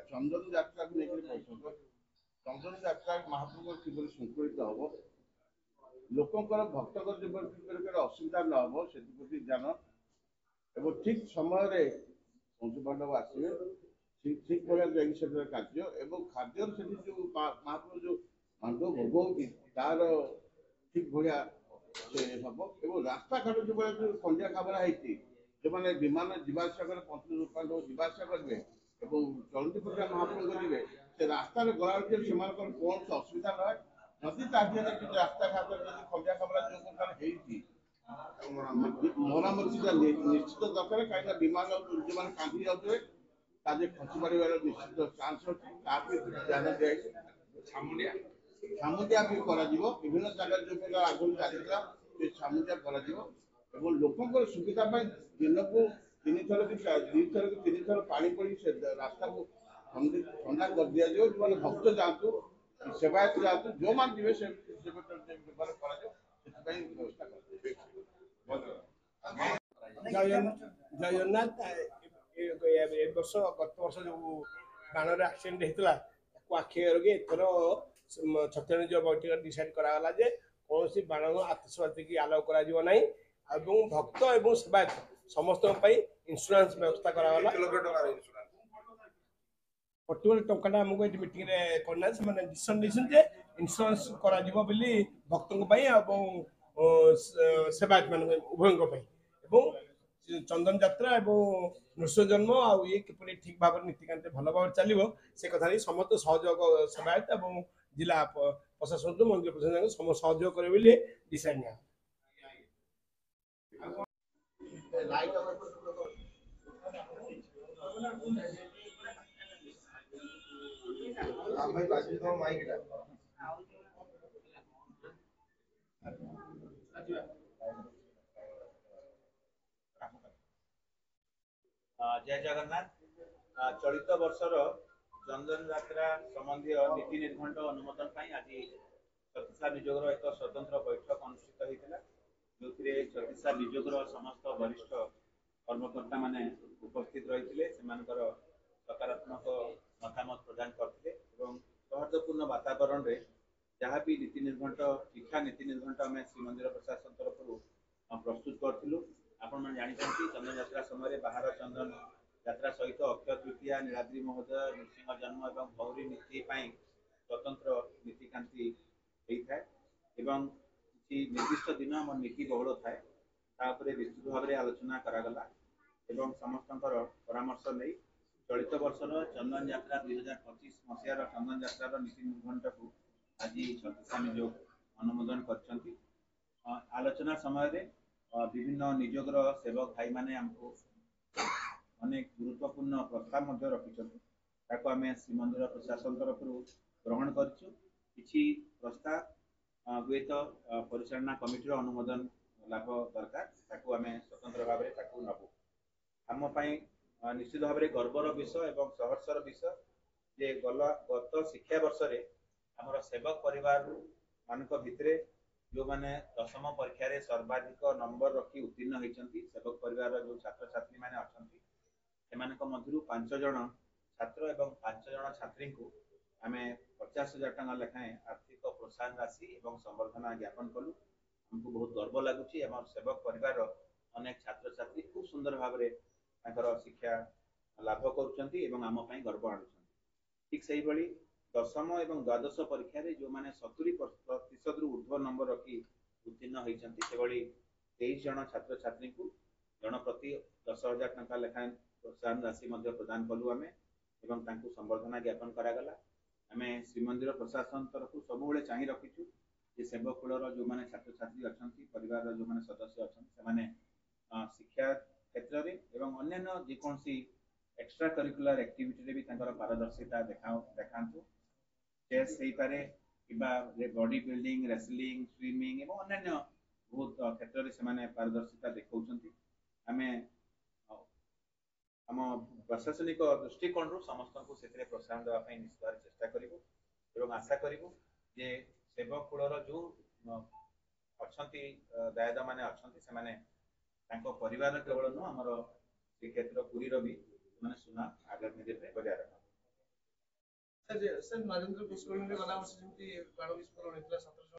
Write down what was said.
चंदन यात्रा को लेकर चंदन यात्रा महाप्रभु किभली संकलित हम लोकंर भक्तर जीवन असुविधा न हम से ध्यान एवं ठीक समय पंचुपांडव आसवे ठीक भाई कार्य एवं खाद्य से जो महाप्रभु जो मांडव भोग होती तार ठीक भाया हम एवं रास्ता घाट जो खंडिया खाबरा होती जो मैंने विमान जीवासा कर पंचपांडव जीवासा करेंगे चलती प्रक्रिया महाप्रभु करेंगे से रास्तार गला कौन से असुविधा न जदि रास्ता घाट खंडिया खाबरा जो प्रकार मरामती निश्चित दरकार कहीं विमान जो मैंने कांदी जाते खसी पार निश्चित चान्स अच्छे ध्यान दिखाई छामुंडिया भी विभिन्न जगह जो प्रकार आगु चलता छामुंडिया लोक सुविधा दिन को 3 थर कि 2 थर कि 3 थर पानी पड़ी से रास्ता को ठंडा कर दिया जो मैंने भक्त जातु सेवायत जातु जो मान जी से व्यवस्था जगन्नाथ वर्ष गत वर्ष जो बाणर एक्सीडेंट होता आखि लगे एथर छत्रनिज बैठक डिसाइड कराला जे कौन सी बाण आतशबाजी की आलाउ करा भक्त एवं सेवायत समस्त इंश्योरेंस व्यवस्था कराला पर्टिकुलर टंका आमको ये मीटिंग करना से डिसीजन जे इंश्योरेंस करा भक्तों सेवायत मान उभय चंदन यात्रा एवं नृसिंह जन्म आउ ये किपरि ठीक भाव नीतिकांत भल भाव चलो से कथा समस्त सहयोग सेवायत एवं जिला प्रशासन मंदिर प्रशासन समस्त सहयोग करे डिसाइड निया जय जगन्नाथ चलित वर्षर चंदन यात्रा संबंधी नीति निर्घंट अनुमोदन आज छत्तीसा निजोगर एक स्वतंत्र बैठक अनुष्ठित होता जो छत्तीसा निजोगर समस्त वरिष्ठ कर्मकर्ता माने उपस्थित रही सकारात्मक मतामत प्रदान करते सौहार्दपूर्ण वातावरण में जहाँ भी नीति निर्घंट इच्छा नीति निर्घंट आम श्रीमंदिर प्रशासन तरफ प्रस्तुत करूँ आपण जानते चंदन यात्रा समय बाहर चंदन यात्रा सहित अक्षय तृतीया नीलाद्री महोदय नृसिंह जन्म और गौरी नीति स्वतंत्र नीतिकांति होता है किसी निर्दिष्ट दिन आम नीति बहुल थाए विस्तृत भाव में आलोचना करागला समस्त परामर्श नहीं चलित वर्षर चंदन यात्रा 2025 मसीहार चंदन यात्रार नीति निर्घंट को आज छत्तीसा निजोग अनुमोदन कर आलोचना समय विभिन्न निजोगर सेवक भाई माने हमको अनेक गुरुत्वपूर्ण प्रस्ताव रखिंट आम श्रीमंदिर प्रशासन तरफ ग्रहण करी प्रस्ताव हुए तो परिचालना कमिटी अनुमोदन लाभ दरकार आम स्वतंत्र भाव में नबू आम निश्चित भाव में गर्वर विषय और सहर्षर विषय जे गत शिक्षा वर्ष आमर सेवक परिवार मान भितर जो मैंने 10वीं परीक्षा सर्वाधिक नंबर रखी उत्तीर्ण होती सेवक परिवार जो छात्र छात्री मैंने अच्छा मध्य 5 जन छात्र और 5 जन छात्री को आम 50,000 टଙ୍କା लेखाएं आर्थिक प्रोत्साहन राशि और संबर्धना ज्ञापन कलु हमको बहुत गर्व लगुच सेवक परिवार अनेक छात्र छात्री खूब सुंदर भाव में शिक्षा लाभ करें गर्व आणुं ठीक से ही 10वीं और द्वादश परीक्षा जो मैंने 70% ऊर्ध्व नंबर रखी उत्तीर्ण होती 23 जन छात्र छात्री को जन प्रति 10,000 टଙ୍କା लेखाएं प्रोत्साहन राशि प्रदान कलु आम संबर्धना ज्ञापन करागला आम श्रीमंदिर प्रशासन तरफ सब चाह रखीचु सेवक कूलर जो मैंने छात्र छात्री अच्छा परिवार जो मैंने सदस्य अच्छा शिक्षा क्षेत्र में एवं अन्य जेकोसी एक्स्ट्रा करिकुलर एक्टिविटी भी पारदर्शिता देखातु चेस हो पारे कि बॉडी बिल्डिंग रेसलिंग स्विमिंग और अन्य बहुत क्षेत्र में से पारदर्शिता देखा आम आम प्रशासनिक दृष्टिकोण समस्त को प्रोत्साहन देवाई निश्चित भाव चेष्टा करूँ आशा करूँ जे सेवक कूलर जो अच्छा दायद मैंने अच्छा से परिवार केवल नुह आमर श्रीक्षेत्र पुरीर भी ମାନେ ସୁନା ଆଗାମୀ ଦିନରେ ବଜାୟ ରଖା। सर नरेंद्र पुष्कर गला वर्ष जमी बाण विस्फोरण होता 17